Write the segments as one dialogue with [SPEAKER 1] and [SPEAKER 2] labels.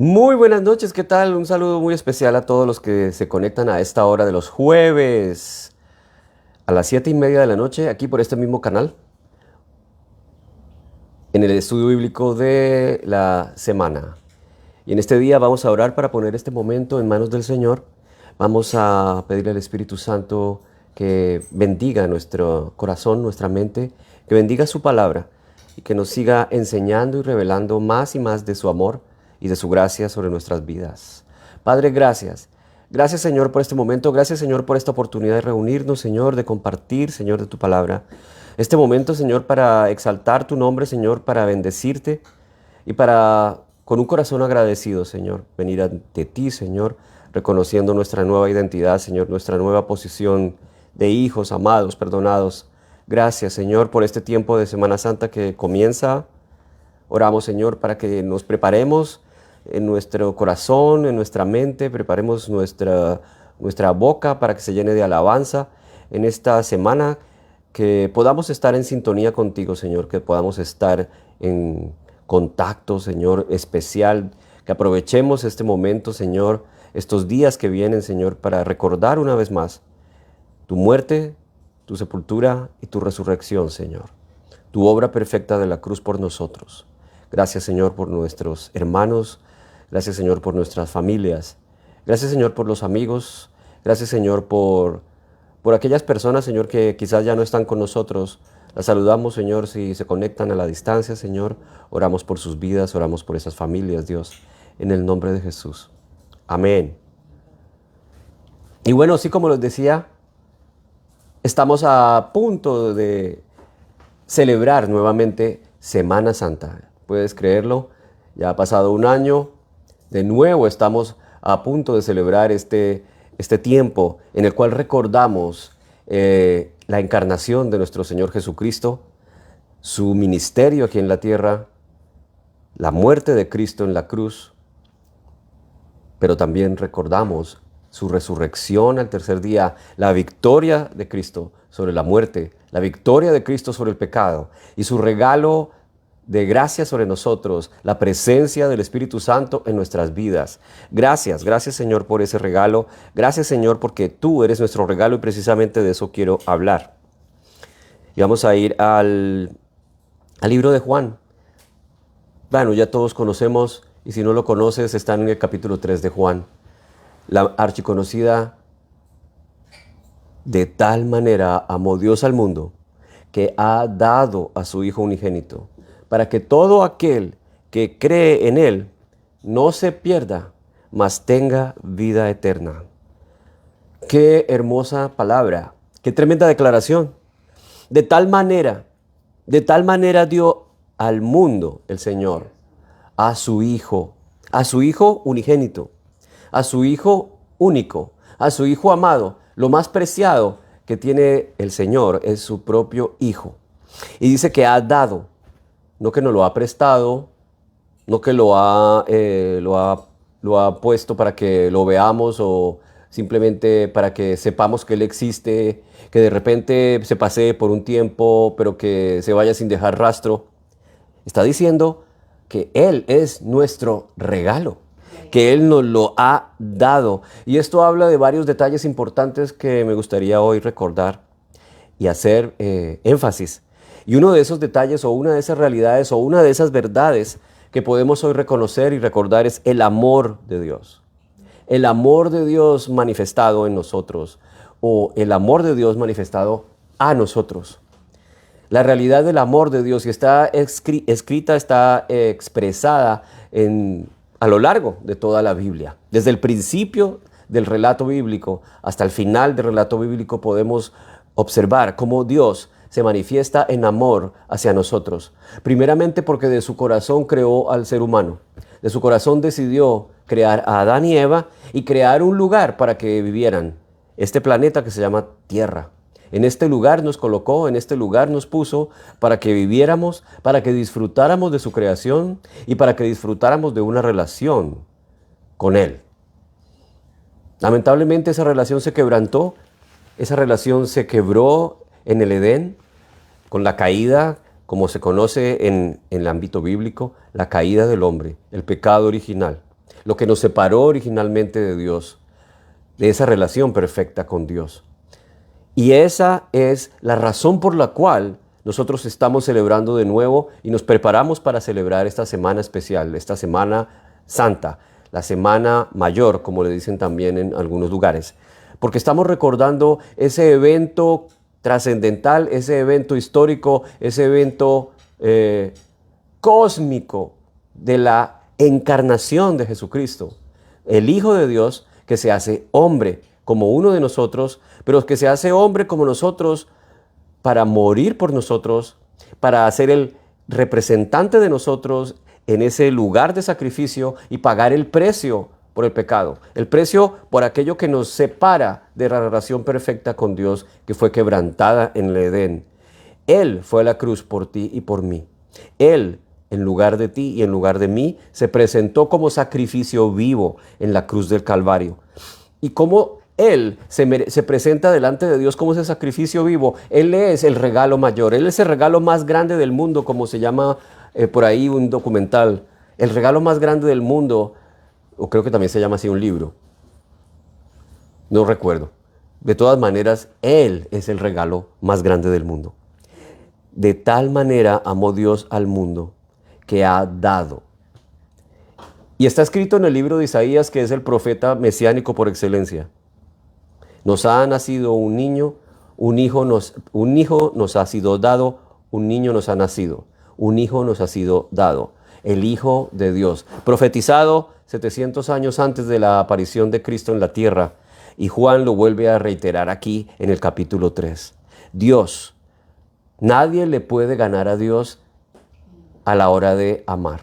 [SPEAKER 1] Muy buenas noches, ¿qué tal? Un saludo muy especial a todos los que se conectan a esta hora de los jueves a las 7:30 de la noche, aquí por este mismo canal, en el estudio bíblico de la semana. Y en este día vamos a orar para poner este momento en manos del Señor. Vamos a pedirle al Espíritu Santo que bendiga nuestro corazón, nuestra mente, que bendiga su palabra y que nos siga enseñando y revelando más y más de su amor y de su gracia sobre nuestras vidas. Padre, gracias. Gracias, Señor, por este momento. Gracias, Señor, por esta oportunidad de reunirnos, Señor, de compartir, Señor, de tu palabra. Este momento, Señor, para exaltar tu nombre, Señor, para bendecirte y para, con un corazón agradecido, Señor, venir ante ti, Señor, reconociendo nuestra nueva identidad, Señor, nuestra nueva posición de hijos, amados, perdonados. Gracias, Señor, por este tiempo de Semana Santa que comienza. Oramos, Señor, para que nos preparemos en nuestro corazón, en nuestra mente, preparemos nuestra boca para que se llene de alabanza en esta semana, que podamos estar en sintonía contigo, Señor, que podamos estar en contacto, Señor, especial, que aprovechemos este momento, Señor, estos días que vienen, Señor, para recordar una vez más tu muerte, tu sepultura y tu resurrección, Señor, tu obra perfecta de la cruz por nosotros. Gracias, Señor, por nuestros hermanos. Gracias, Señor, por nuestras familias. Gracias, Señor, por los amigos. Gracias, Señor, por aquellas personas, Señor, que quizás ya no están con nosotros. Las saludamos, Señor, si se conectan a la distancia, Señor. Oramos por sus vidas, oramos por esas familias, Dios, en el nombre de Jesús. Amén. Y bueno, así como les decía, estamos a punto de celebrar nuevamente Semana Santa. ¿Puedes creerlo? Ya ha pasado un año. De nuevo estamos a punto de celebrar este tiempo en el cual recordamos la encarnación de nuestro Señor Jesucristo, su ministerio aquí en la tierra, la muerte de Cristo en la cruz, pero también recordamos su resurrección al tercer día, la victoria de Cristo sobre la muerte, la victoria de Cristo sobre el pecado y su regalo de gracia sobre nosotros, la presencia del Espíritu Santo en nuestras vidas. Gracias, gracias, Señor, por ese regalo. Gracias, Señor, porque tú eres nuestro regalo y precisamente de eso quiero hablar. Y vamos a ir al libro de Juan. Bueno, ya todos conocemos, y si no lo conoces, está en el capítulo 3 de Juan. La archiconocida: de tal manera amó Dios al mundo, que ha dado a su Hijo unigénito, para que todo aquel que cree en Él no se pierda, mas tenga vida eterna. Qué hermosa palabra, qué tremenda declaración. De tal manera dio al mundo el Señor a su Hijo unigénito, a su Hijo único, a su Hijo amado. Lo más preciado que tiene el Señor es su propio Hijo. Y dice que ha dado, no que nos lo ha prestado, no que lo ha puesto para que lo veamos o simplemente para que sepamos que Él existe, que de repente se pasee por un tiempo, pero que se vaya sin dejar rastro. Está diciendo que Él es nuestro regalo, que Él nos lo ha dado. Y esto habla de varios detalles importantes que me gustaría hoy recordar y hacer énfasis. Y uno de esos detalles, o una de esas realidades, o una de esas verdades que podemos hoy reconocer y recordar es el amor de Dios. El amor de Dios manifestado en nosotros, o el amor de Dios manifestado a nosotros. La realidad del amor de Dios, y está escrita, está expresada a lo largo de toda la Biblia. Desde el principio del relato bíblico hasta el final del relato bíblico podemos observar cómo Dios se manifiesta en amor hacia nosotros. Primeramente porque de su corazón creó al ser humano. De su corazón decidió crear a Adán y Eva y crear un lugar para que vivieran. Este planeta que se llama Tierra. En este lugar nos colocó, en este lugar nos puso para que viviéramos, para que disfrutáramos de su creación y para que disfrutáramos de una relación con Él. Lamentablemente esa relación se quebrantó, esa relación se quebró en el Edén con la caída, como se conoce en el ámbito bíblico, la caída del hombre, el pecado original. lo que nos separó originalmente de Dios, de esa relación perfecta con Dios. Y esa es la razón por la cual nosotros estamos celebrando de nuevo y nos preparamos para celebrar esta semana especial, esta semana santa, la semana mayor, como le dicen también en algunos lugares. Porque estamos recordando ese evento trascendental, ese evento histórico, ese evento cósmico de la encarnación de Jesucristo, el Hijo de Dios que se hace hombre como uno de nosotros, pero que se hace hombre como nosotros para morir por nosotros, para ser el representante de nosotros en ese lugar de sacrificio y pagar el precio por el pecado, el precio por aquello que nos separa de la relación perfecta con Dios que fue quebrantada en el Edén. Él fue a la cruz por ti y por mí. Él, en lugar de ti y en lugar de mí, se presentó como sacrificio vivo en la cruz del Calvario. Y como Él se presenta delante de Dios como ese sacrificio vivo, Él es el regalo mayor, Él es el regalo más grande del mundo, como se llama por ahí un documental. El regalo más grande del mundo, o creo que también se llama así un libro. No recuerdo. De todas maneras, Él es el regalo más grande del mundo. De tal manera amó Dios al mundo que ha dado. Y está escrito en el libro de Isaías, que es el profeta mesiánico por excelencia. Nos ha nacido un niño, un hijo nos ha sido dado, un niño nos ha nacido, un hijo nos ha sido dado, el Hijo de Dios, profetizado 700 años antes de la aparición de Cristo en la tierra. Y Juan lo vuelve a reiterar aquí en el capítulo 3. Dios, nadie le puede ganar a Dios a la hora de amar.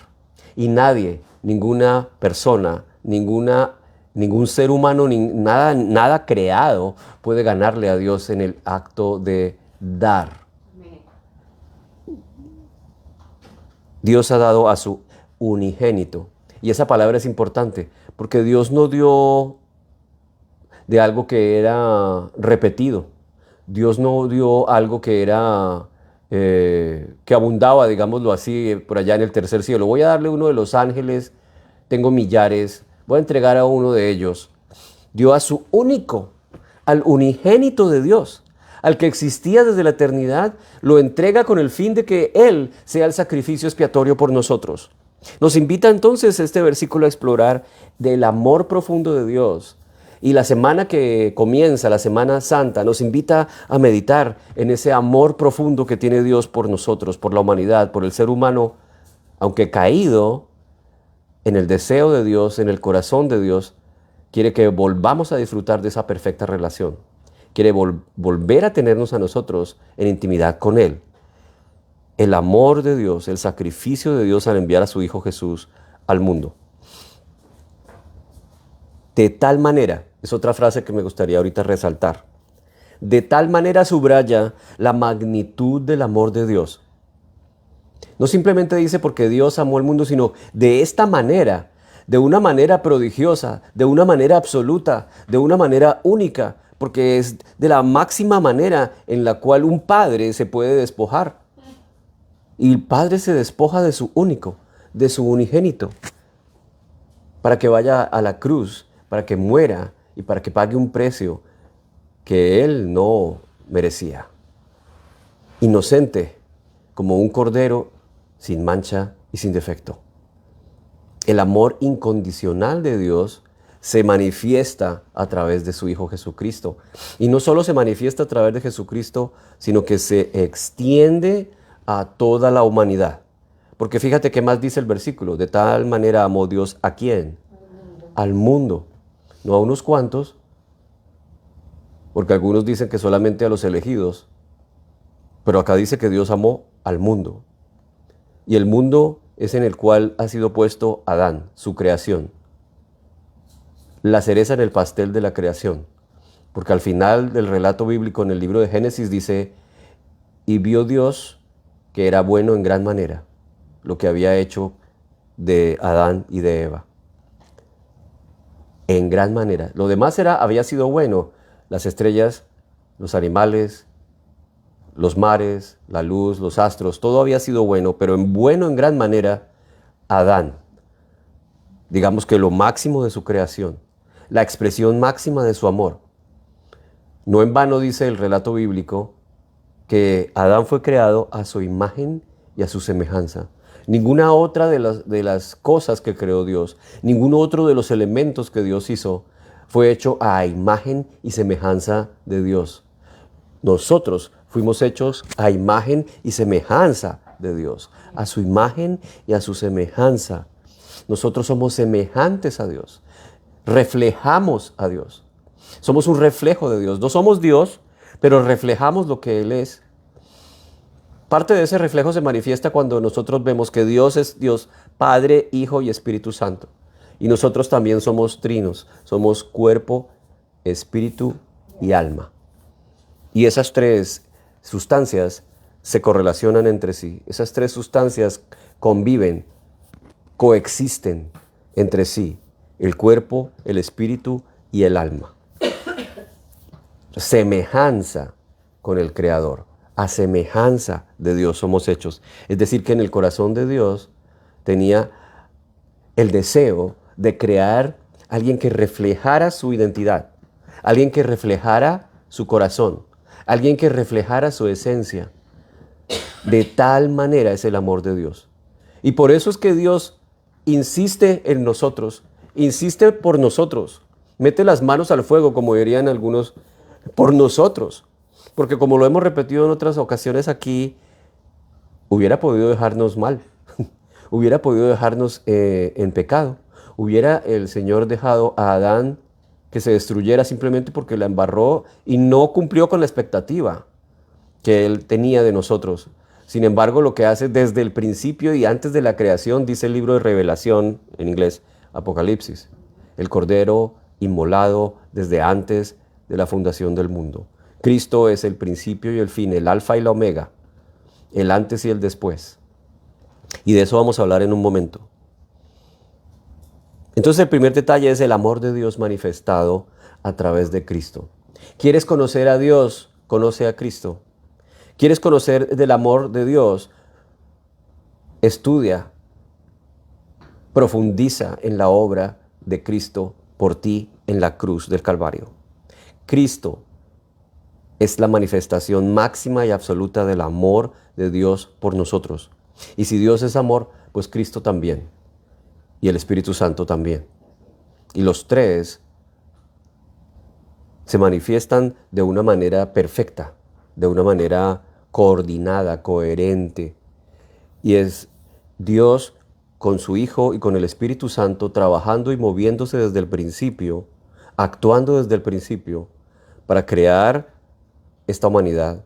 [SPEAKER 1] Y nadie, ninguna persona, ningún ser humano, nada creado puede ganarle a Dios en el acto de dar. Dios ha dado a su unigénito. Y esa palabra es importante, porque Dios no dio de algo que era repetido. Dios no dio algo que era, que abundaba, digámoslo así, por allá en el tercer cielo. Voy a darle uno de los ángeles, tengo millares, voy a entregar a uno de ellos. Dio a su único, al unigénito de Dios, al que existía desde la eternidad, lo entrega con el fin de que Él sea el sacrificio expiatorio por nosotros. Nos invita entonces este versículo a explorar del amor profundo de Dios. Y la semana que comienza, la Semana Santa, nos invita a meditar en ese amor profundo que tiene Dios por nosotros, por la humanidad, por el ser humano, aunque caído en el deseo de Dios, en el corazón de Dios, quiere que volvamos a disfrutar de esa perfecta relación. Quiere volver a tenernos a nosotros en intimidad con Él. El amor de Dios, el sacrificio de Dios al enviar a su Hijo Jesús al mundo. De tal manera, es otra frase que me gustaría ahorita resaltar, de tal manera subraya la magnitud del amor de Dios. No simplemente dice porque Dios amó al mundo, sino de esta manera, de una manera prodigiosa, de una manera absoluta, de una manera única, porque es de la máxima manera en la cual un padre se puede despojar. Y el padre se despoja de su único, de su unigénito, para que vaya a la cruz, para que muera y para que pague un precio que él no merecía. Inocente, como un cordero sin mancha y sin defecto. El amor incondicional de Dios se manifiesta a través de su Hijo Jesucristo. Y no solo se manifiesta a través de Jesucristo, sino que se extiende a toda la humanidad. Porque fíjate qué más dice el versículo. De tal manera amó Dios ¿a quién? Al mundo. No a unos cuantos, porque algunos dicen que solamente a los elegidos. Pero acá dice que Dios amó al mundo. Y el mundo es en el cual ha sido puesto Adán, su creación. La cereza en el pastel de la creación. Porque al final del relato bíblico en el libro de Génesis dice, y vio Dios que era bueno en gran manera lo que había hecho de Adán y de Eva. En gran manera. Lo demás había sido bueno. Las estrellas, los animales, los mares, la luz, los astros, todo había sido bueno, pero bueno en gran manera, Adán. digamos que lo máximo de su creación, la expresión máxima de su amor. No en vano dice el relato bíblico que Adán fue creado a su imagen y a su semejanza. Ninguna otra de las cosas que creó Dios, ningún otro de los elementos que Dios hizo fue hecho a imagen y semejanza de Dios. Nosotros fuimos hechos a imagen y semejanza de Dios, a su imagen y a su semejanza. Nosotros somos semejantes a Dios, reflejamos a Dios. Somos un reflejo de Dios. No somos Dios, pero reflejamos lo que Él es. Parte de ese reflejo se manifiesta cuando nosotros vemos que Dios es Dios, Padre, Hijo y Espíritu Santo. Y nosotros también somos trinos, somos cuerpo, espíritu y alma. Y esas tres sustancias se correlacionan entre sí. Esas tres sustancias conviven, coexisten entre sí. El cuerpo, el espíritu y el alma. Semejanza con el Creador. A semejanza de Dios somos hechos. Es decir, que en el corazón de Dios tenía el deseo de crear alguien que reflejara su identidad, alguien que reflejara su corazón, alguien que reflejara su esencia. De tal manera es el amor de Dios. Y por eso es que Dios insiste en nosotros, insiste por nosotros, mete las manos al fuego, como dirían algunos, por nosotros. Porque como lo hemos repetido en otras ocasiones aquí, hubiera podido dejarnos mal, hubiera podido dejarnos en pecado. Hubiera el Señor dejado a Adán que se destruyera simplemente porque la embarró y no cumplió con la expectativa que Él tenía de nosotros. Sin embargo, lo que hace desde el principio y antes de la creación, dice el libro de Revelación, en inglés, Apocalipsis, el Cordero inmolado desde antes de la fundación del mundo. Cristo es el principio y el fin, el alfa y la omega, el antes y el después. Y de eso vamos a hablar en un momento. Entonces el primer detalle es el amor de Dios manifestado a través de Cristo. ¿Quieres conocer a Dios? Conoce a Cristo. ¿Quieres conocer del amor de Dios? Estudia, profundiza en la obra de Cristo por ti en la cruz del Calvario. Cristo es la manifestación máxima y absoluta del amor de Dios por nosotros. Y si Dios es amor, pues Cristo también. Y el Espíritu Santo también. Y los tres se manifiestan de una manera perfecta, de una manera coordinada, coherente. Y es Dios con su Hijo y con el Espíritu Santo trabajando y moviéndose desde el principio, actuando desde el principio para crear esta humanidad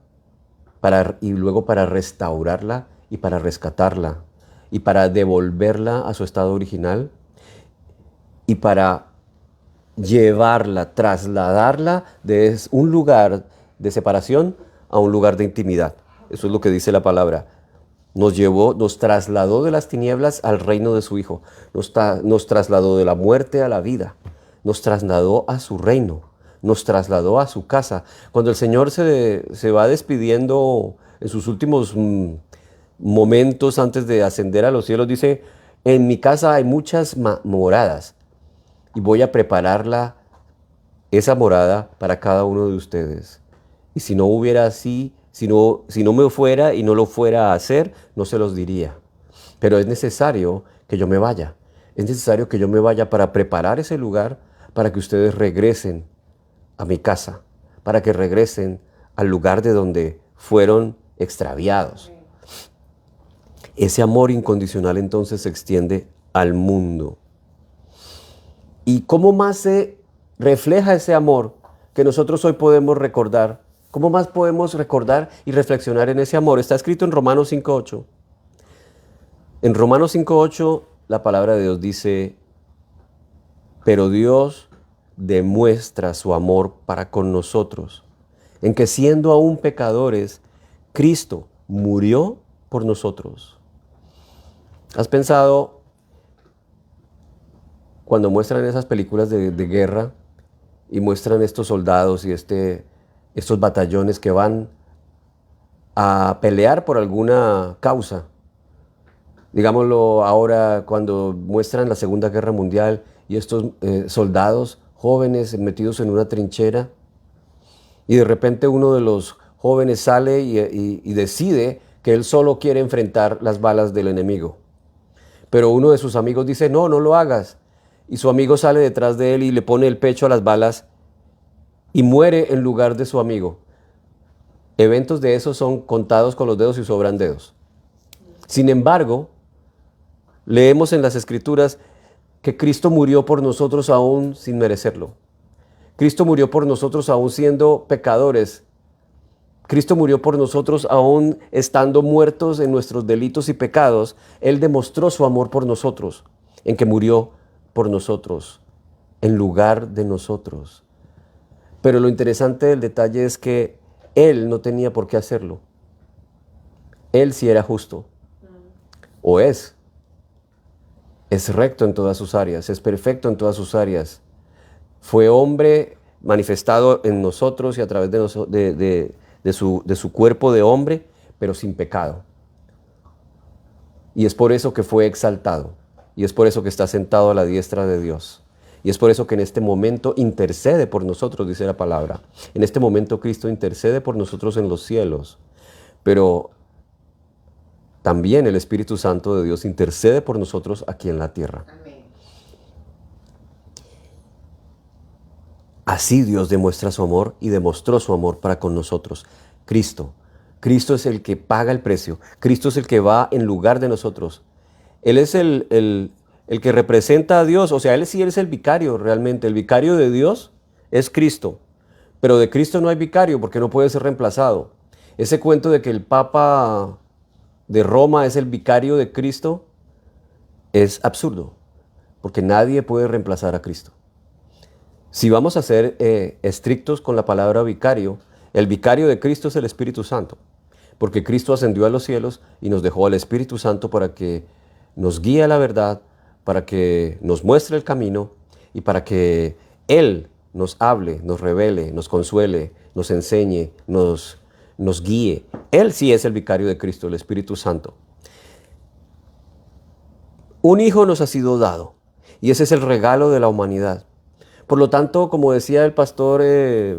[SPEAKER 1] y luego para restaurarla y para rescatarla y para devolverla a su estado original y para llevarla, trasladarla de un lugar de separación a un lugar de intimidad. Eso es lo que dice la palabra. Nos trasladó de las tinieblas al reino de su Hijo. Nos trasladó de la muerte a la vida. Nos trasladó a su reino. Nos trasladó a su casa. Cuando el Señor se va despidiendo en sus últimos momentos antes de ascender a los cielos, dice, en mi casa hay muchas moradas y voy a prepararla, esa morada, para cada uno de ustedes. Y si no hubiera así, si no me fuera y no lo fuera a hacer, no se los diría. Pero es necesario que yo me vaya. Es necesario que yo me vaya para preparar ese lugar para que ustedes regresen a mi casa, para que regresen al lugar de donde fueron extraviados. Ese amor incondicional entonces se extiende al mundo. ¿Y cómo más se refleja ese amor que nosotros hoy podemos recordar? ¿Cómo más podemos recordar y reflexionar en ese amor? Está escrito en Romanos 5:8. En Romanos 5:8 la palabra de Dios dice, pero Dios demuestra su amor para con nosotros, en que siendo aún pecadores, Cristo murió por nosotros. ¿Has pensado cuando muestran esas películas de guerra y muestran estos soldados y estos batallones que van a pelear por alguna causa? Digámoslo ahora cuando muestran la Segunda Guerra Mundial y estos soldados jóvenes metidos en una trinchera y de repente uno de los jóvenes sale y decide que él solo quiere enfrentar las balas del enemigo. Pero uno de sus amigos dice, no, no lo hagas. Y su amigo sale detrás de él y le pone el pecho a las balas y muere en lugar de su amigo. Eventos de esos son contados con los dedos y sobran dedos. Sin embargo, leemos en las Escrituras que Cristo murió por nosotros aún sin merecerlo. Cristo murió por nosotros aún siendo pecadores. Cristo murió por nosotros aún estando muertos en nuestros delitos y pecados. Él demostró su amor por nosotros, en que murió por nosotros, en lugar de nosotros. Pero lo interesante del detalle es que Él no tenía por qué hacerlo. Él sí era justo, o es recto en todas sus áreas, es perfecto en todas sus áreas. Fue hombre manifestado en nosotros y a través de su cuerpo de hombre, pero sin pecado. Y es por eso que fue exaltado. Y es por eso que está sentado a la diestra de Dios. Y es por eso que en este momento intercede por nosotros, dice la palabra. En este momento Cristo intercede por nosotros en los cielos. Pero también el Espíritu Santo de Dios intercede por nosotros aquí en la tierra. Amén. Así Dios demuestra su amor y demostró su amor para con nosotros. Cristo. Cristo es el que paga el precio. Cristo es el que va en lugar de nosotros. Él es el que representa a Dios. O sea, Él sí es el vicario realmente. El vicario de Dios es Cristo. Pero de Cristo no hay vicario porque no puede ser reemplazado. Ese cuento de que el Papa de Roma es el vicario de Cristo es absurdo. Porque nadie puede reemplazar a Cristo. Si vamos a ser estrictos con la palabra vicario, el vicario de Cristo es el Espíritu Santo, porque Cristo ascendió a los cielos y nos dejó al Espíritu Santo para que nos guíe a la verdad, para que nos muestre el camino y para que Él nos hable, nos revele, nos consuele, nos enseñe, nos guíe. Él sí es el vicario de Cristo, el Espíritu Santo. Un hijo nos ha sido dado y ese es el regalo de la humanidad. Por lo tanto, como decía el pastor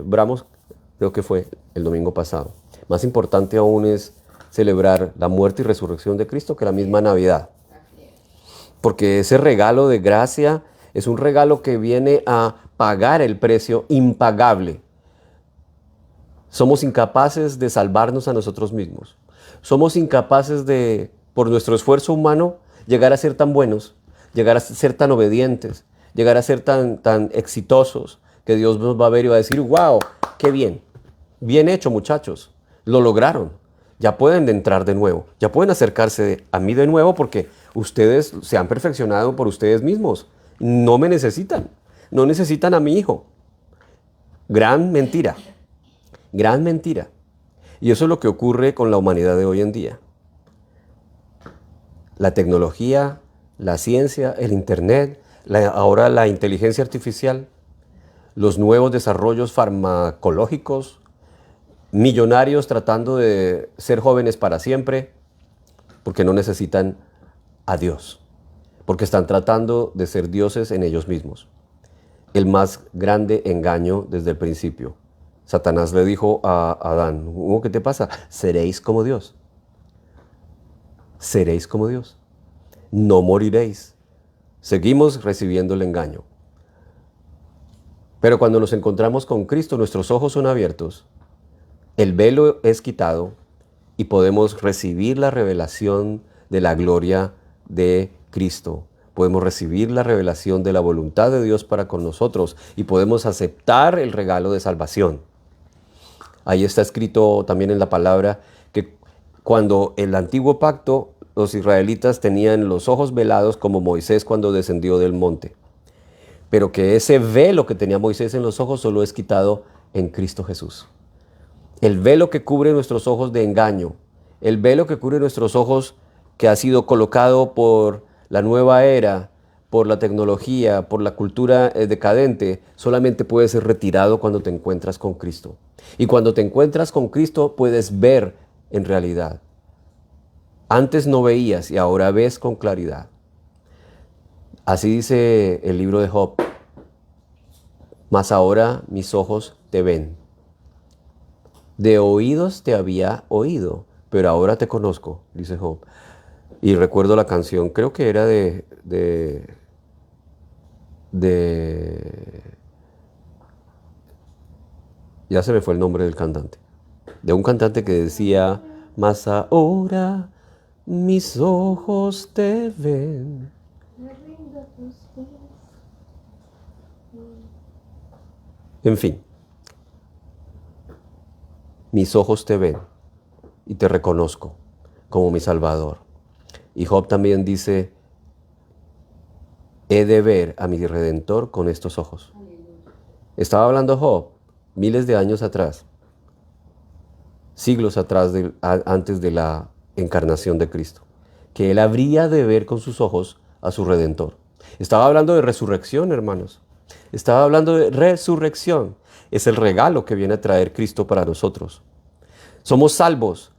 [SPEAKER 1] Bramos, creo que fue el domingo pasado, más importante aún es celebrar la muerte y resurrección de Cristo que la misma Navidad. Porque ese regalo de gracia es un regalo que viene a pagar el precio impagable. Somos incapaces de salvarnos a nosotros mismos. Somos incapaces de, por nuestro esfuerzo humano, llegar a ser tan buenos, llegar a ser tan obedientes, llegar a ser tan exitosos, que Dios nos va a ver y va a decir, wow, qué bien, bien hecho muchachos, lo lograron, ya pueden entrar de nuevo, ya pueden acercarse a mí de nuevo porque ustedes se han perfeccionado por ustedes mismos, no me necesitan, no necesitan a mi hijo. Gran mentira, gran mentira. Y eso es lo que ocurre con la humanidad de hoy en día. La tecnología, la ciencia, el internet, ahora la inteligencia artificial, los nuevos desarrollos farmacológicos, millonarios tratando de ser jóvenes para siempre, porque no necesitan a Dios, porque están tratando de ser dioses en ellos mismos. El más grande engaño desde el principio. Satanás le dijo a Adán, ¿qué te pasa? Seréis como Dios. Seréis como Dios. No moriréis. Seguimos recibiendo el engaño. Pero cuando nos encontramos con Cristo, nuestros ojos son abiertos, el velo es quitado y podemos recibir la revelación de la gloria de Cristo. Podemos recibir la revelación de la voluntad de Dios para con nosotros y podemos aceptar el regalo de salvación. Ahí está escrito también en la palabra que cuando el antiguo pacto los israelitas tenían los ojos velados como Moisés cuando descendió del monte. Pero que ese velo que tenía Moisés en los ojos solo es quitado en Cristo Jesús. El velo que cubre nuestros ojos de engaño, el velo que cubre nuestros ojos que ha sido colocado por la nueva era, por la tecnología, por la cultura decadente, solamente puede ser retirado cuando te encuentras con Cristo. Y cuando te encuentras con Cristo puedes ver en realidad. Antes no veías y ahora ves con claridad. Así dice el libro de Job. Mas ahora mis ojos te ven. De oídos te había oído, pero ahora te conozco, dice Job. Y recuerdo la canción, creo que era de... Ya se me fue el nombre del cantante. De un cantante que decía, mas ahora mis ojos te ven. En fin, mis ojos te ven y te reconozco como mi Salvador. Y Job también dice, he de ver a mi Redentor con estos ojos. Estaba hablando Job miles de años atrás, siglos atrás, antes de la encarnación de Cristo, que él habría de ver con sus ojos a su Redentor. Estaba hablando de resurrección, hermanos. Estaba hablando de resurrección. Es el regalo que viene a traer Cristo para nosotros. Somos salvos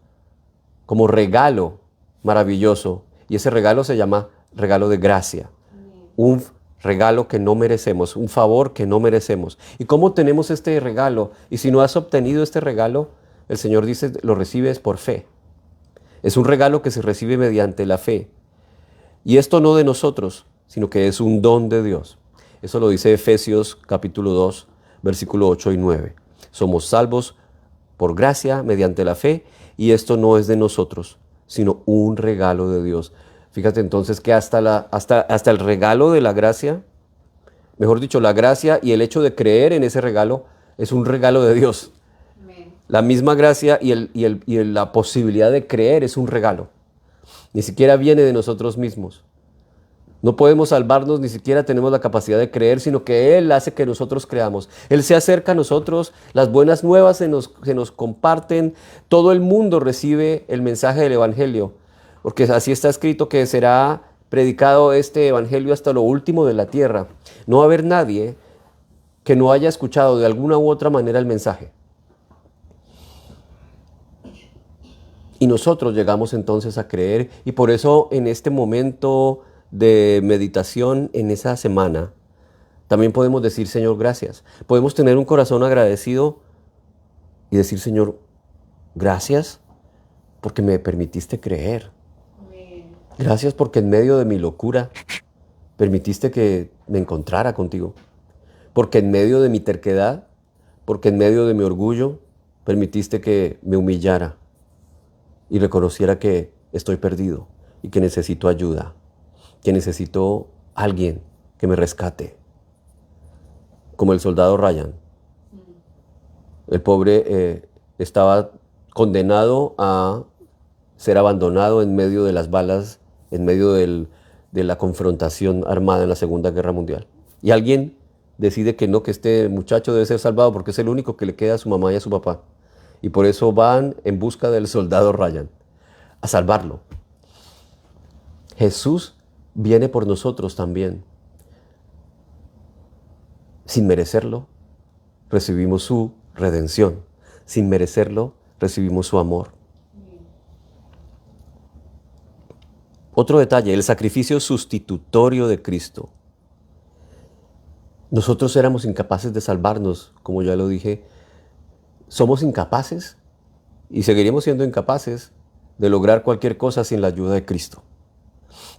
[SPEAKER 1] como regalo maravilloso, y ese regalo se llama regalo de gracia. Un regalo que no merecemos, un favor que no merecemos. ¿Y cómo tenemos este regalo? Y si no has obtenido este regalo, el Señor dice, lo recibes por fe. Es un regalo que se recibe mediante la fe. Y esto no de nosotros, sino que es un don de Dios. Eso lo dice Efesios capítulo 2, versículo 8 y 9. Somos salvos por gracia mediante la fe, y esto no es de nosotros, sino un regalo de Dios. Fíjate entonces que hasta el regalo de la gracia, mejor dicho, la gracia y el hecho de creer en ese regalo es un regalo de Dios. Amén. La misma gracia y la posibilidad de creer es un regalo. Ni siquiera viene de nosotros mismos. No podemos salvarnos, ni siquiera tenemos la capacidad de creer, sino que Él hace que nosotros creamos. Él se acerca a nosotros, las buenas nuevas se nos comparten, todo el mundo recibe el mensaje del Evangelio, porque así está escrito que será predicado este Evangelio hasta lo último de la tierra. No va a haber nadie que no haya escuchado de alguna u otra manera el mensaje. Y nosotros llegamos entonces a creer, y por eso en este momento de meditación en esa semana, también podemos decir, Señor, gracias. Podemos tener un corazón agradecido y decir, Señor, gracias porque me permitiste creer. Gracias porque en medio de mi locura permitiste que me encontrara contigo. Porque en medio de mi terquedad, porque en medio de mi orgullo, permitiste que me humillara y reconociera que estoy perdido y que necesito ayuda, que necesito alguien que me rescate. Como el soldado Ryan. El pobre estaba condenado a ser abandonado en medio de las balas, en medio de la confrontación armada en la Segunda Guerra Mundial. Y alguien decide que no, que este muchacho debe ser salvado porque es el único que le queda a su mamá y a su papá. Y por eso van en busca del soldado Ryan, a salvarlo. Jesús viene por nosotros también. Sin merecerlo, recibimos su redención. Sin merecerlo, recibimos su amor. Otro detalle, el sacrificio sustitutorio de Cristo. Nosotros éramos incapaces de salvarnos, como ya lo dije. Somos incapaces y seguiremos siendo incapaces de lograr cualquier cosa sin la ayuda de Cristo.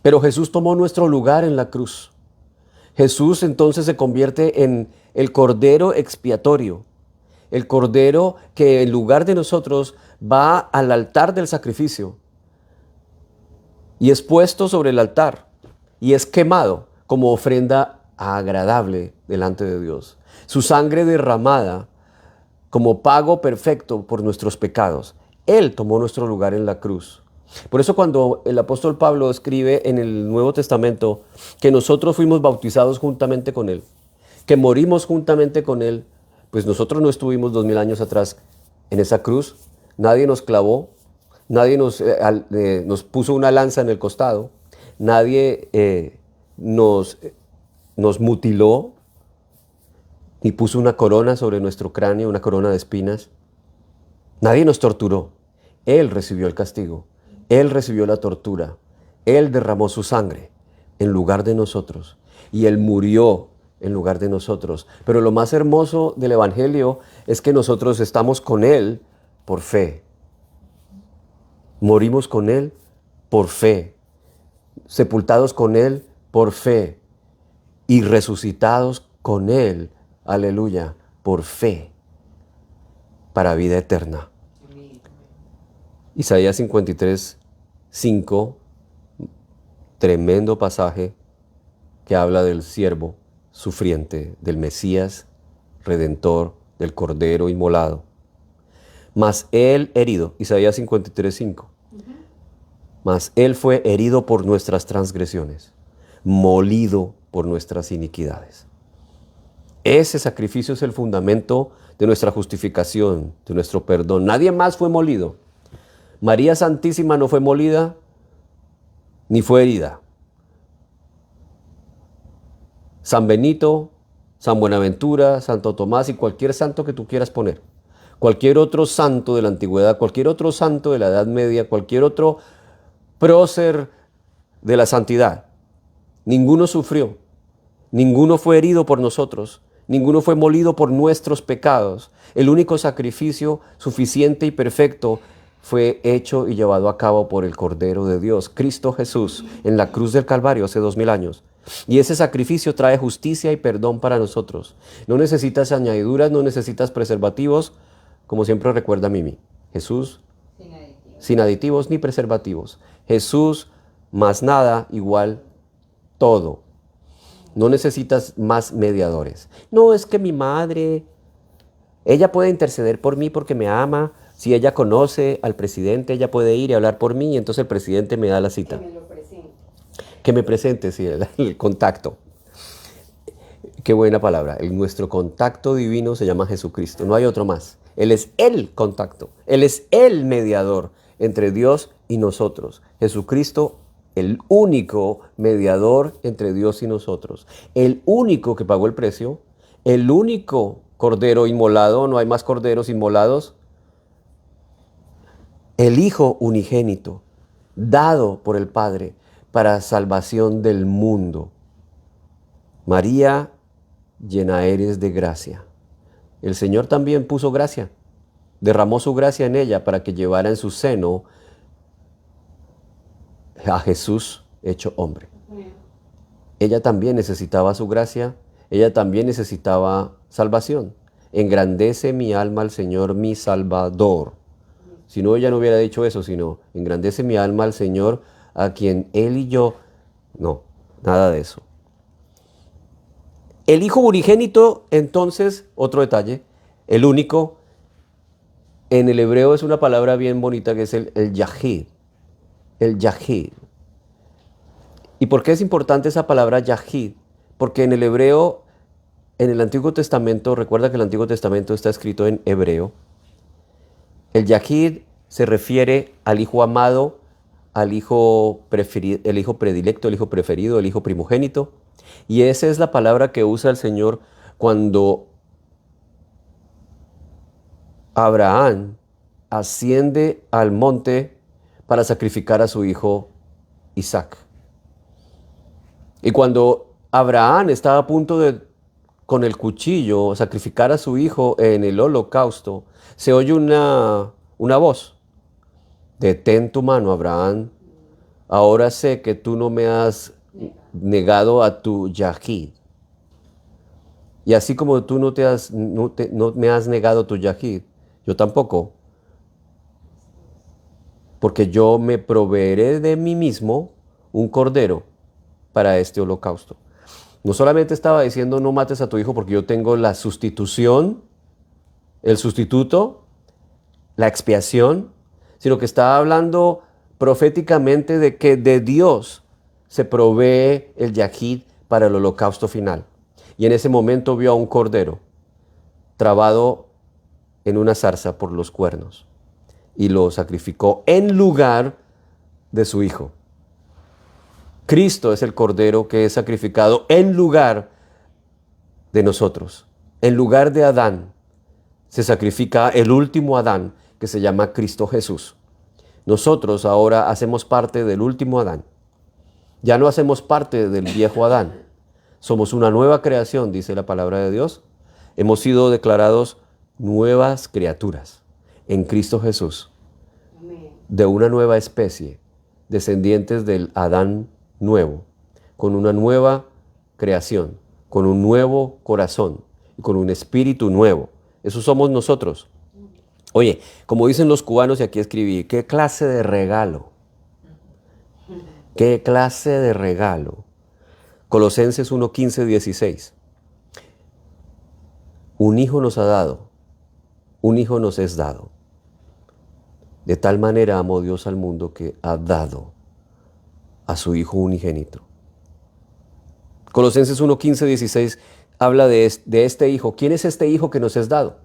[SPEAKER 1] Pero Jesús tomó nuestro lugar en la cruz. Jesús entonces se convierte en el Cordero expiatorio, el Cordero que en lugar de nosotros va al altar del sacrificio y es puesto sobre el altar y es quemado como ofrenda agradable delante de Dios. Su sangre derramada como pago perfecto por nuestros pecados. Él tomó nuestro lugar en la cruz. Por eso cuando el apóstol Pablo escribe en el Nuevo Testamento que nosotros fuimos bautizados juntamente con Él, que morimos juntamente con Él, pues nosotros no estuvimos 2000 años atrás en esa cruz, nadie nos clavó, nadie nos puso una lanza en el costado, nadie nos mutiló, ni puso una corona sobre nuestro cráneo, una corona de espinas. Nadie nos torturó. Él recibió el castigo Él recibió la tortura. Él derramó su sangre en lugar de nosotros. Y Él murió en lugar de nosotros. Pero lo más hermoso del Evangelio es que nosotros estamos con Él por fe. Morimos con Él por fe. Sepultados con Él por fe. Y resucitados con Él, aleluya, por fe, para vida eterna. Isaías 53, 5, tremendo pasaje que habla del siervo sufriente, del Mesías redentor, del Cordero inmolado. Mas Él herido, Isaías 53, 5, mas Él fue herido por nuestras transgresiones, molido por nuestras iniquidades. Ese sacrificio es el fundamento de nuestra justificación, de nuestro perdón. Nadie más fue molido. María Santísima no fue molida ni fue herida. San Benito, San Buenaventura, Santo Tomás y cualquier santo que tú quieras poner. Cualquier otro santo de la antigüedad, cualquier otro santo de la Edad Media, cualquier otro prócer de la santidad. Ninguno sufrió, ninguno fue herido por nosotros, ninguno fue molido por nuestros pecados. El único sacrificio suficiente y perfecto fue hecho y llevado a cabo por el Cordero de Dios, Cristo Jesús, en la cruz del Calvario hace 2000 años. Y ese sacrificio trae justicia y perdón para nosotros. No necesitas añadiduras, no necesitas preservativos, como siempre recuerda Mimi. Jesús sin aditivos ni preservativos. Jesús más nada igual todo. No necesitas más mediadores. No, es que mi madre, ella puede interceder por mí porque me ama. Si ella conoce al presidente, ella puede ir y hablar por mí y entonces el presidente me da la cita.
[SPEAKER 2] Que me lo presente.
[SPEAKER 1] Que me presente, sí, el contacto. Qué buena palabra. Nuestro contacto divino se llama Jesucristo. No hay otro más. Él es el contacto. Él es el mediador entre Dios y nosotros. Jesucristo, el único mediador entre Dios y nosotros. El único que pagó el precio. El único cordero inmolado. No hay más corderos inmolados. El Hijo unigénito, dado por el Padre para salvación del mundo. María, llena eres de gracia. El Señor también puso gracia, derramó su gracia en ella para que llevara en su seno a Jesús hecho hombre. Ella también necesitaba su gracia, ella también necesitaba salvación. Engrandece mi alma al Señor, mi Salvador. Si no, ella no hubiera dicho eso, sino engrandece mi alma al Señor, a quien Él y yo... No, nada de eso. El Hijo unigénito, entonces, otro detalle, el único, en el hebreo es una palabra bien bonita que es el Yahid. El Yahid. ¿Y por qué es importante esa palabra Yahid? Porque en el hebreo, en el Antiguo Testamento, recuerda que el Antiguo Testamento está escrito en hebreo. El Yahid se refiere al hijo amado, al hijo preferido, el hijo predilecto, el hijo preferido, el hijo primogénito. Y esa es la palabra que usa el Señor cuando Abraham asciende al monte para sacrificar a su hijo Isaac. Y cuando Abraham estaba a punto de, con el cuchillo, sacrificar a su hijo en el holocausto, se oye una voz. Detén tu mano, Abraham. Ahora sé que tú no me has negado a tu Yahid. Y así como tú no me has negado tu Yahid, yo tampoco. Porque yo me proveeré de mí mismo un cordero para este holocausto. No solamente estaba diciendo no mates a tu hijo porque yo tengo la sustitución, el sustituto, la expiación, sino que estaba hablando proféticamente de que de Dios se provee el Yahid para el holocausto final. Y en ese momento vio a un cordero trabado en una zarza por los cuernos y lo sacrificó en lugar de su hijo. Cristo es el cordero que es sacrificado en lugar de nosotros. En lugar de Adán se sacrifica el último Adán, que se llama Cristo Jesús. Nosotros ahora hacemos parte del último Adán. Ya no hacemos parte del viejo Adán. Somos una nueva creación, dice la palabra de Dios. Hemos sido declarados nuevas criaturas en Cristo Jesús, de una nueva especie, descendientes del Adán nuevo, con una nueva creación, con un nuevo corazón y con un espíritu nuevo. Eso somos nosotros. Oye, como dicen los cubanos, y aquí escribí, ¿qué clase de regalo? ¿Qué clase de regalo? Colosenses 1:15, 16. Un hijo nos ha dado, un hijo nos es dado. De tal manera amó Dios al mundo que ha dado a su Hijo unigénito. Colosenses 1:15, 16 habla de este Hijo. ¿Quién es este Hijo que nos es dado?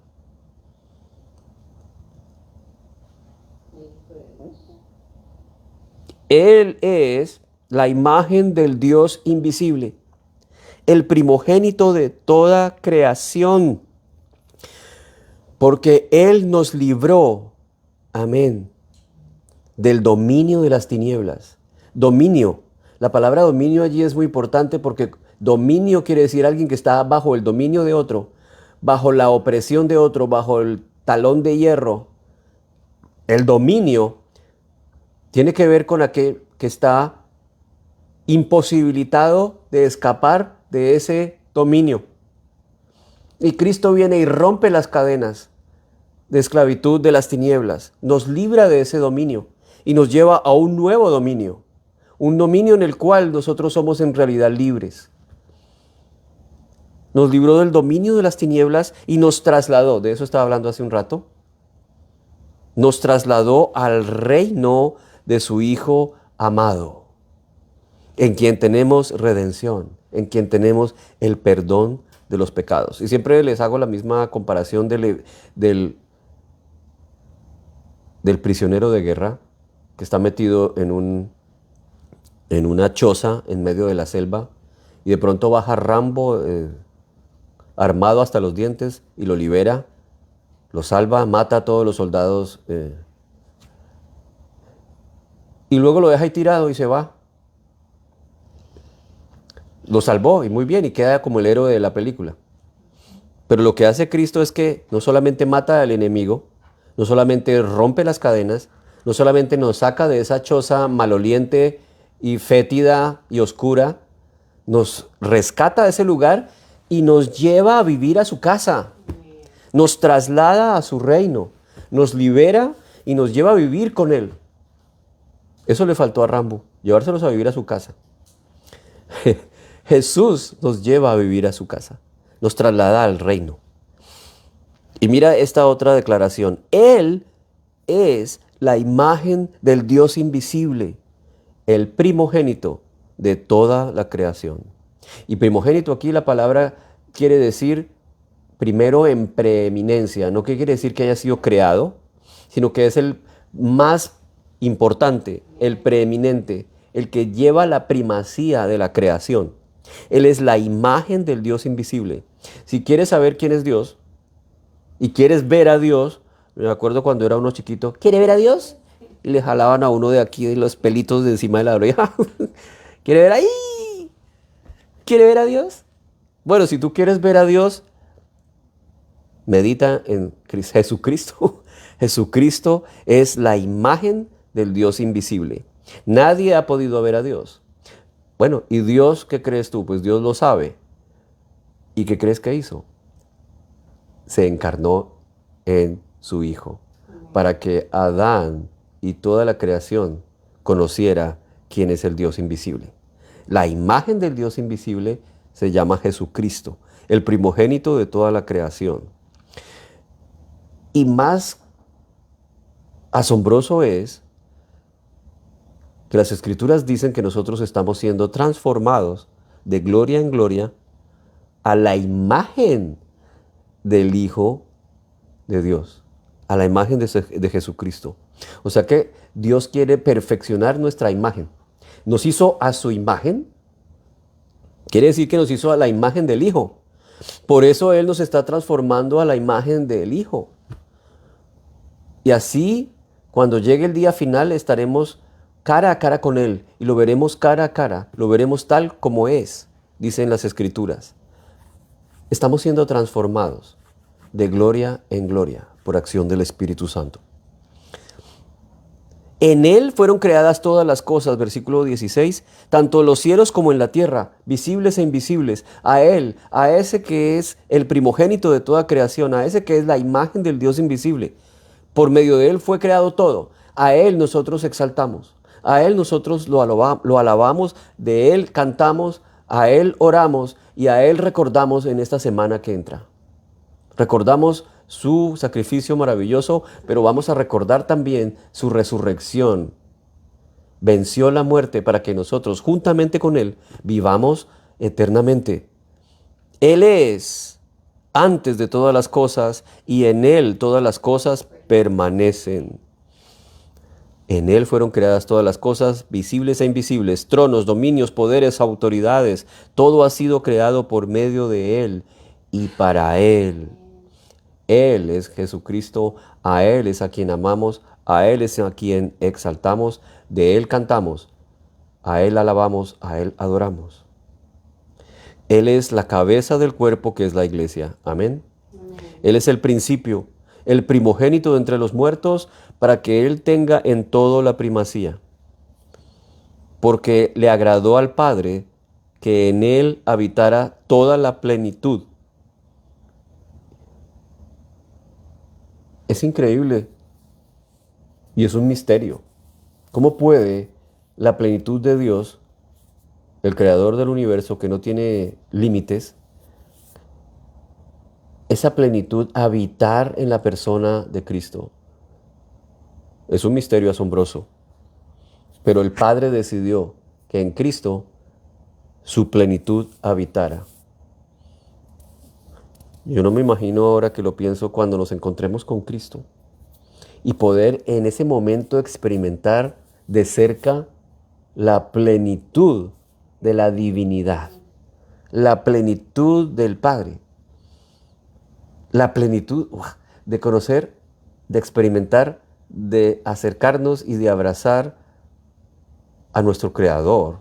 [SPEAKER 1] Él es la imagen del Dios invisible, el primogénito de toda creación, porque Él nos libró, amén, del dominio de las tinieblas. Dominio. La palabra dominio allí es muy importante porque dominio quiere decir alguien que está bajo el dominio de otro, bajo la opresión de otro, bajo el talón de hierro. El dominio tiene que ver con aquel que está imposibilitado de escapar de ese dominio. Y Cristo viene y rompe las cadenas de esclavitud de las tinieblas, nos libra de ese dominio y nos lleva a un nuevo dominio, un dominio en el cual nosotros somos en realidad libres. Nos libró del dominio de las tinieblas y nos trasladó, de eso estaba hablando hace un rato, nos trasladó al reino de su Hijo amado, en quien tenemos redención, en quien tenemos el perdón de los pecados. Y siempre les hago la misma comparación del prisionero de guerra que está metido en una choza en medio de la selva y de pronto baja Rambo armado hasta los dientes y lo libera, lo salva, mata a todos los soldados y luego lo deja ahí tirado y se va. Lo salvó y muy bien y queda como el héroe de la película. Pero lo que hace Cristo es que no solamente mata al enemigo, no solamente rompe las cadenas, no solamente nos saca de esa choza maloliente y fétida y oscura, nos rescata de ese lugar y nos lleva a vivir a su casa, nos traslada a su reino, nos libera y nos lleva a vivir con él. Eso le faltó a Rambo, llevárselos a vivir a su casa. Jesús nos lleva a vivir a su casa, nos traslada al reino. Y mira esta otra declaración. Él es la imagen del Dios invisible, el primogénito de toda la creación. Y primogénito aquí la palabra quiere decir primero en preeminencia. No quiere decir que haya sido creado, sino que es el más importante, el preeminente, el que lleva la primacía de la creación. Él es la imagen del Dios invisible. Si quieres saber quién es Dios y quieres ver a Dios, me acuerdo cuando era uno chiquito, ¿quiere ver a Dios? Y le jalaban a uno de aquí de los pelitos de encima de la oreja. ¿Quiere ver ahí? ¿Quiere ver a Dios? Bueno, si tú quieres ver a Dios, medita en Jesucristo. Jesucristo es la imagen del Dios invisible. Nadie ha podido ver a Dios. Bueno, ¿y Dios qué crees tú? Pues Dios lo sabe. ¿Y qué crees que hizo? Se encarnó en su Hijo para que Adán y toda la creación conociera quién es el Dios invisible. La imagen del Dios invisible se llama Jesucristo, el primogénito de toda la creación. Y más asombroso es que las Escrituras dicen que nosotros estamos siendo transformados de gloria en gloria a la imagen del Hijo de Dios, a la imagen de Jesucristo. O sea que Dios quiere perfeccionar nuestra imagen. Nos hizo a su imagen, quiere decir que nos hizo a la imagen del Hijo. Por eso Él nos está transformando a la imagen del Hijo. Y así Cuando llegue el día final estaremos cara a cara con Él y lo veremos cara a cara, lo veremos tal como es, dicen las Escrituras. Estamos siendo transformados de gloria en gloria por acción del Espíritu Santo. En Él fueron creadas todas las cosas, versículo 16, tanto los cielos como en la tierra, visibles e invisibles. A Él, a ese que es el primogénito de toda creación, a ese que es la imagen del Dios invisible. Por medio de Él fue creado todo. A Él nosotros exaltamos. A Él nosotros lo alabamos, de Él cantamos, a Él oramos y a Él recordamos en esta semana que entra. Recordamos su sacrificio maravilloso, pero vamos a recordar también su resurrección. Venció la muerte para que nosotros, juntamente con Él, vivamos eternamente. Él es antes de todas las cosas y en Él todas las cosas permanecen. En Él fueron creadas todas las cosas, visibles e invisibles, tronos, dominios, poderes, autoridades. Todo ha sido creado por medio de Él y para Él. Él es Jesucristo, a Él es a quien amamos, a Él es a quien exaltamos, de Él cantamos, a Él alabamos, a Él adoramos. Él es la cabeza del cuerpo que es la iglesia. Amén. Él es el principio, el primogénito de entre los muertos, para que Él tenga en todo la primacía. Porque le agradó al Padre que en Él habitara toda la plenitud. Es increíble y es un misterio. ¿Cómo puede la plenitud de Dios, el creador del universo que no tiene límites, esa plenitud habitar en la persona de Cristo? Es un misterio asombroso. Pero el Padre decidió que en Cristo su plenitud habitara. Yo no me imagino ahora que lo pienso cuando nos encontremos con Cristo y poder en ese momento experimentar de cerca la plenitud de la divinidad, la plenitud del Padre, la plenitud de conocer, de experimentar, de acercarnos y de abrazar a nuestro Creador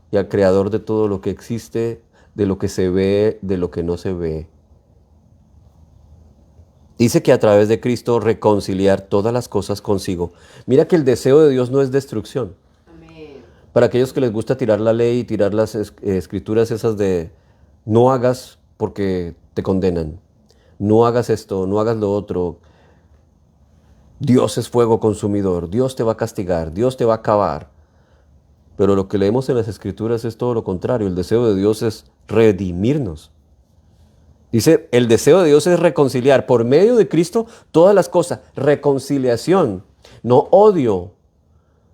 [SPEAKER 1] y al Creador de todo lo que existe, de lo que se ve, de lo que no se ve. Dice que a través de Cristo reconciliar todas las cosas consigo. Mira que el deseo de Dios no es destrucción.
[SPEAKER 2] Amén.
[SPEAKER 1] Para aquellos que les gusta tirar la ley y tirar las escrituras esas de no hagas porque te condenan, no hagas esto, no hagas lo otro. Dios es fuego consumidor, Dios te va a castigar, Dios te va a acabar. Pero lo que leemos en las escrituras es todo lo contrario. El deseo de Dios es redimirnos. Dice, el deseo de Dios es reconciliar por medio de Cristo todas las cosas. Reconciliación, no odio.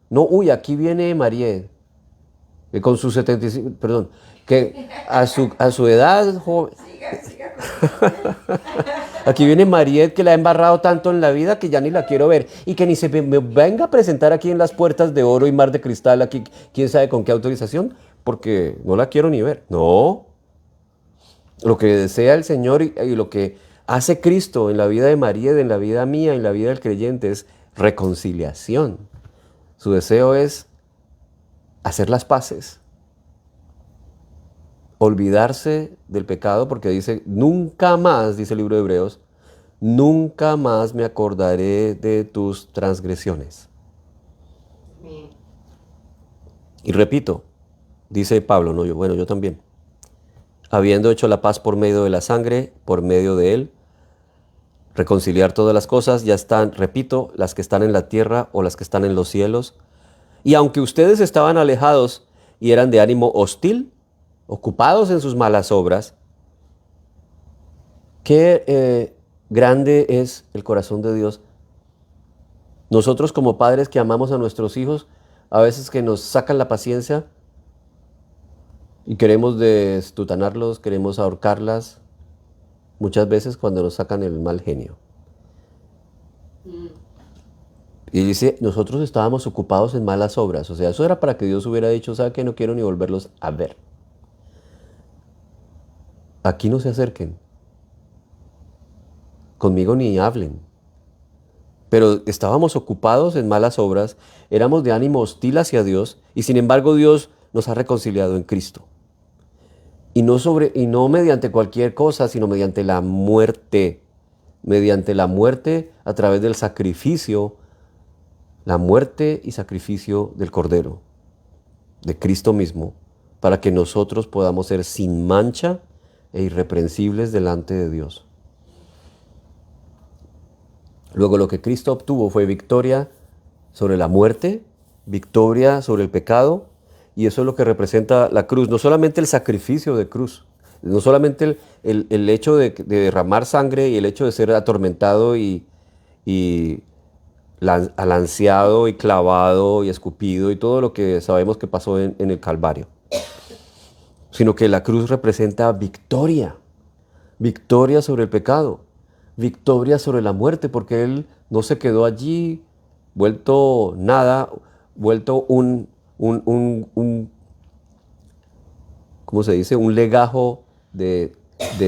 [SPEAKER 1] No, uy, aquí viene Mariel, que con sus 75, perdón, que a su edad joven.
[SPEAKER 2] Siga.
[SPEAKER 1] Aquí viene Mariel que la ha embarrado tanto en la vida que ya ni la quiero ver. Y que ni se me venga a presentar aquí en las puertas de oro y mar de cristal, aquí, quién sabe con qué autorización, porque no la quiero ni ver. No. Lo que desea el Señor y lo que hace Cristo en la vida de María, en la vida mía, en la vida del creyente es reconciliación. Su deseo es hacer las paces, olvidarse del pecado, porque dice, nunca más, dice el libro de Hebreos, nunca más me acordaré de tus transgresiones.
[SPEAKER 2] Amén.
[SPEAKER 1] Y repito, dice Pablo, no yo, bueno, yo también. Habiendo hecho la paz por medio de la sangre, por medio de él, reconciliar todas las cosas, ya están, repito, las que están en la tierra o las que están en los cielos. Y aunque ustedes estaban alejados y eran de ánimo hostil, ocupados en sus malas obras, qué grande es el corazón de Dios. Nosotros como padres que amamos a nuestros hijos, a veces que nos sacan la paciencia, y queremos destutanarlos, queremos ahorcarlas, muchas veces cuando nos sacan el mal genio. Y dice, nosotros estábamos ocupados en malas obras. O sea, eso era para que Dios hubiera dicho, ¿sabe qué? No quiero ni volverlos a ver. Aquí no se acerquen. Conmigo ni hablen. pero estábamos ocupados en malas obras, éramos de ánimo hostil hacia Dios, y sin embargo Dios nos ha reconciliado en Cristo. Y no mediante cualquier cosa, sino mediante la muerte a través del sacrificio, la muerte y sacrificio del Cordero, de Cristo mismo, para que nosotros podamos ser sin mancha e irreprensibles delante de Dios. Luego lo que Cristo obtuvo fue victoria sobre la muerte, victoria sobre el pecado, y eso es lo que representa la cruz, no solamente el sacrificio de cruz, no solamente el hecho de derramar sangre y el hecho de ser atormentado y alanceado y clavado y escupido y todo lo que sabemos que pasó en el Calvario, sino que la cruz representa victoria, victoria sobre el pecado, victoria sobre la muerte, porque Él no se quedó allí vuelto nada, vuelto ¿cómo se dice? Un legajo de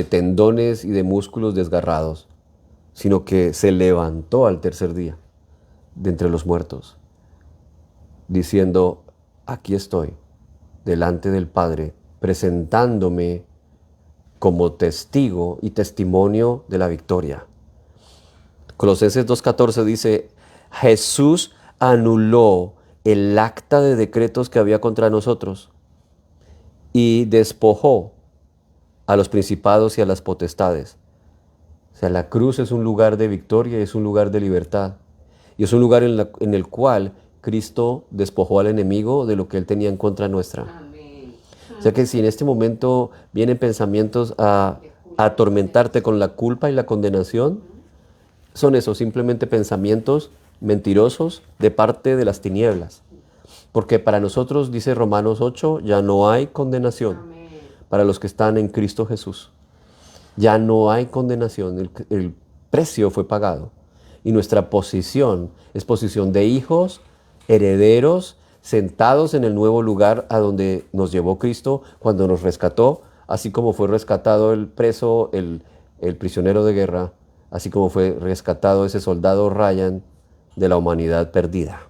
[SPEAKER 1] tendones y de músculos desgarrados, sino que se levantó al tercer día de entre los muertos, diciendo, aquí estoy, delante del Padre, presentándome como testigo y testimonio de la victoria. Colosenses 2:14 dice, Jesús anuló el acta de decretos que había contra nosotros y despojó a los principados y a las potestades. O sea, la cruz es un lugar de victoria, es un lugar de libertad. Y es un lugar en el cual Cristo despojó al enemigo de lo que él tenía en contra nuestra.
[SPEAKER 2] Amén.
[SPEAKER 1] O sea que si en este momento vienen pensamientos a atormentarte con la culpa y la condenación, son esos simplemente pensamientos mentirosos de parte de las tinieblas. Porque para nosotros, dice Romanos 8, ya no hay condenación
[SPEAKER 2] Amén.
[SPEAKER 1] para los que están en Cristo Jesús. Ya no hay condenación, el precio fue pagado. Y nuestra posición es posición de hijos, herederos, sentados en el nuevo lugar a donde nos llevó Cristo cuando nos rescató, así como fue rescatado el preso, el prisionero de guerra, así como fue rescatado ese soldado Ryan de la humanidad perdida.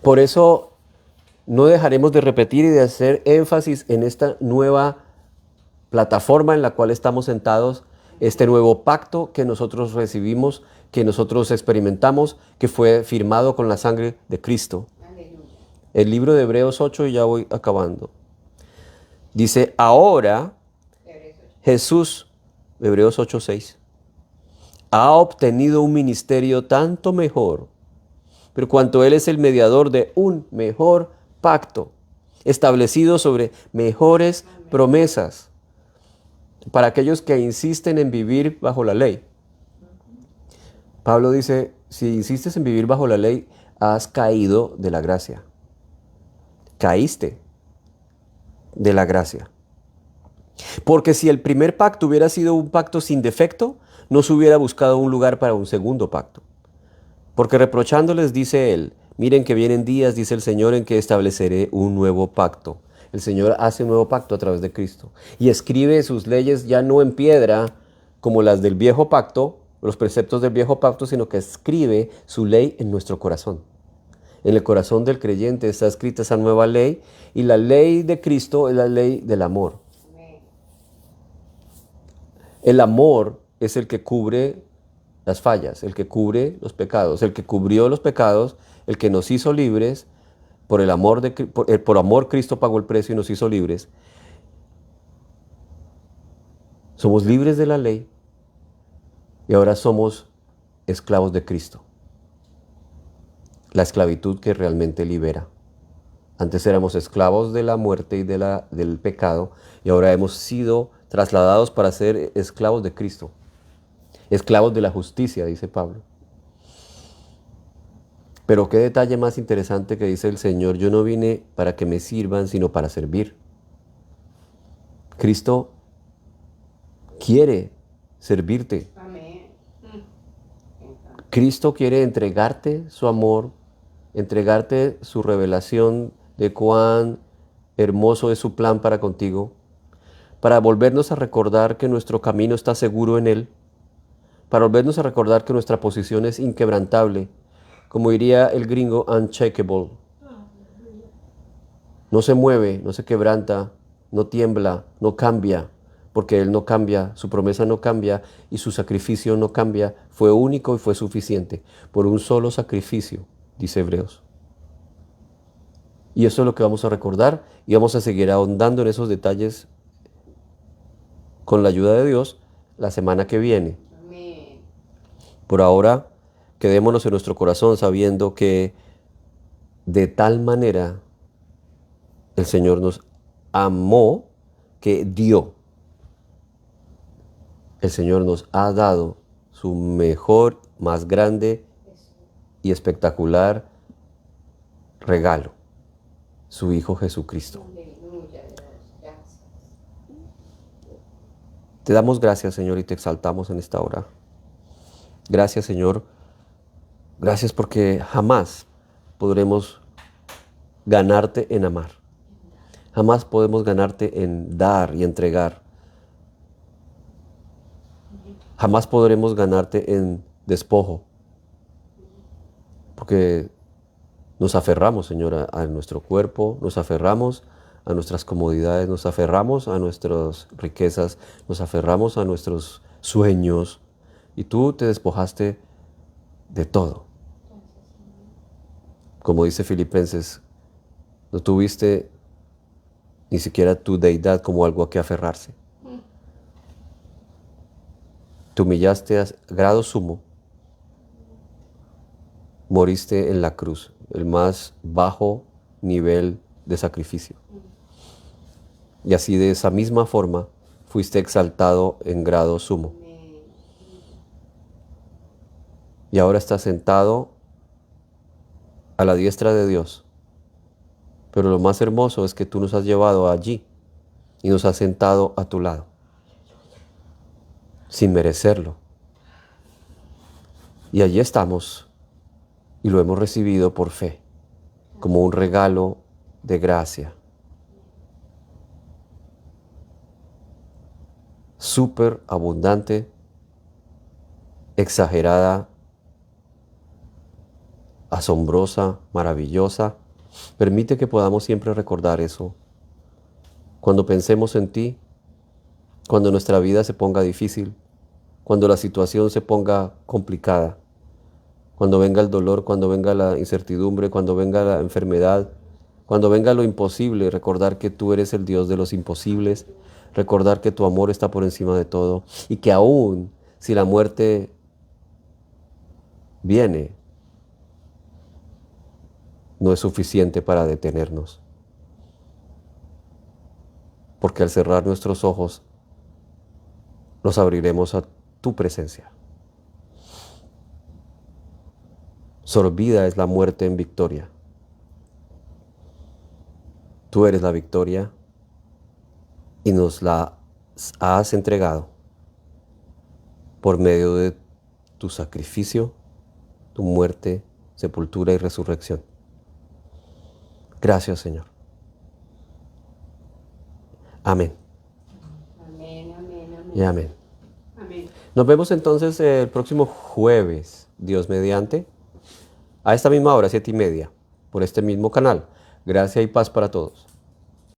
[SPEAKER 1] Por eso no dejaremos de repetir y de hacer énfasis en esta nueva plataforma en la cual estamos sentados, este nuevo pacto que nosotros recibimos, que nosotros experimentamos, que fue firmado con la sangre de Cristo.
[SPEAKER 2] Aleluya.
[SPEAKER 1] El libro de Hebreos 8, y ya voy acabando. Dice, ahora Jesús, Hebreos 8:6, ha obtenido un ministerio tanto mejor, pero cuanto Él es el mediador de un mejor pacto, establecido sobre mejores promesas, para aquellos que insisten en vivir bajo la ley. Pablo dice, si insistes en vivir bajo la ley, has caído de la gracia. Caíste de la gracia. Porque si el primer pacto hubiera sido un pacto sin defecto, no se hubiera buscado un lugar para un segundo pacto. Porque reprochándoles dice él, miren que vienen días, dice el Señor, en que estableceré un nuevo pacto. El Señor hace un nuevo pacto a través de Cristo y escribe sus leyes ya no en piedra como las del viejo pacto, los preceptos del viejo pacto, sino que escribe su ley en nuestro corazón. En el corazón del creyente está escrita esa nueva ley, y la ley de Cristo es la ley del amor.
[SPEAKER 2] Amén.
[SPEAKER 1] El amor es el que cubre las fallas, el que cubre los pecados, el que cubrió los pecados, el que nos hizo libres. Por amor Cristo pagó el precio y nos hizo libres. Somos libres de la ley y ahora somos esclavos de Cristo. La esclavitud que realmente libera. Antes éramos esclavos de la muerte y del pecado, y ahora hemos sido trasladados para ser esclavos de Cristo. Esclavos de la justicia, dice Pablo. Pero qué detalle más interesante que dice el Señor, yo no vine para que me sirvan, sino para servir. Cristo quiere servirte.
[SPEAKER 2] Amén.
[SPEAKER 1] Cristo quiere entregarte su amor, entregarte su revelación de cuán hermoso es su plan para contigo. para volvernos a recordar que nuestro camino está seguro en Él, para volvernos a recordar que nuestra posición es inquebrantable, como diría el gringo, unshakable. No se mueve, no se quebranta, no tiembla, no cambia, porque Él no cambia, su promesa no cambia y su sacrificio no cambia. Fue único y fue suficiente por un solo sacrificio, dice Hebreos. Y eso es lo que vamos a recordar y vamos a seguir ahondando en esos detalles con la ayuda de Dios la semana que viene.
[SPEAKER 2] Amén.
[SPEAKER 1] Por ahora, quedémonos en nuestro corazón sabiendo que de tal manera el Señor nos amó que dio. El Señor nos ha dado su mejor, más grande y espectacular regalo, su Hijo Jesucristo.
[SPEAKER 2] Aleluya, Dios. Gracias.
[SPEAKER 1] Te damos gracias, Señor, y te exaltamos en esta hora. Gracias, Señor. Gracias porque jamás podremos ganarte en amar. Jamás podemos ganarte en dar y entregar. Jamás podremos ganarte en despojo. Porque nos aferramos, Señor, a nuestro cuerpo, nos aferramos a nuestras comodidades, nos aferramos a nuestras riquezas, nos aferramos a nuestros sueños. Y tú te despojaste de todo. Como dice Filipenses, no tuviste ni siquiera tu deidad como algo a que aferrarse. Te humillaste a grado sumo, moriste en la cruz, el más bajo nivel de sacrificio. Y así de esa misma forma fuiste exaltado en grado sumo.
[SPEAKER 2] Amén.
[SPEAKER 1] Y ahora estás sentado a la diestra de Dios. Pero lo más hermoso es que tú nos has llevado allí y nos has sentado a tu lado, sin merecerlo. Y allí estamos y lo hemos recibido por fe, como un regalo de gracia. Súper abundante, exagerada, asombrosa, maravillosa. Permite que podamos siempre recordar eso. Cuando pensemos en ti, cuando nuestra vida se ponga difícil, cuando la situación se ponga complicada, cuando venga el dolor, cuando venga la incertidumbre, cuando venga la enfermedad, cuando venga lo imposible, recordar que tú eres el Dios de los imposibles, recordar que tu amor está por encima de todo y que aún si la muerte viene, no es suficiente para detenernos. Porque al cerrar nuestros ojos, los abriremos a tu presencia. Sorbida es la muerte en victoria. Tú eres la victoria y nos la has entregado por medio de tu sacrificio, tu muerte, sepultura y resurrección. Gracias, Señor. Amén.
[SPEAKER 2] Amén, amén, amén.
[SPEAKER 1] Y amén.
[SPEAKER 2] Amén.
[SPEAKER 1] Nos vemos entonces el próximo jueves, Dios mediante, a esta misma hora, 7:30, por este mismo canal. Gracia y paz para todos.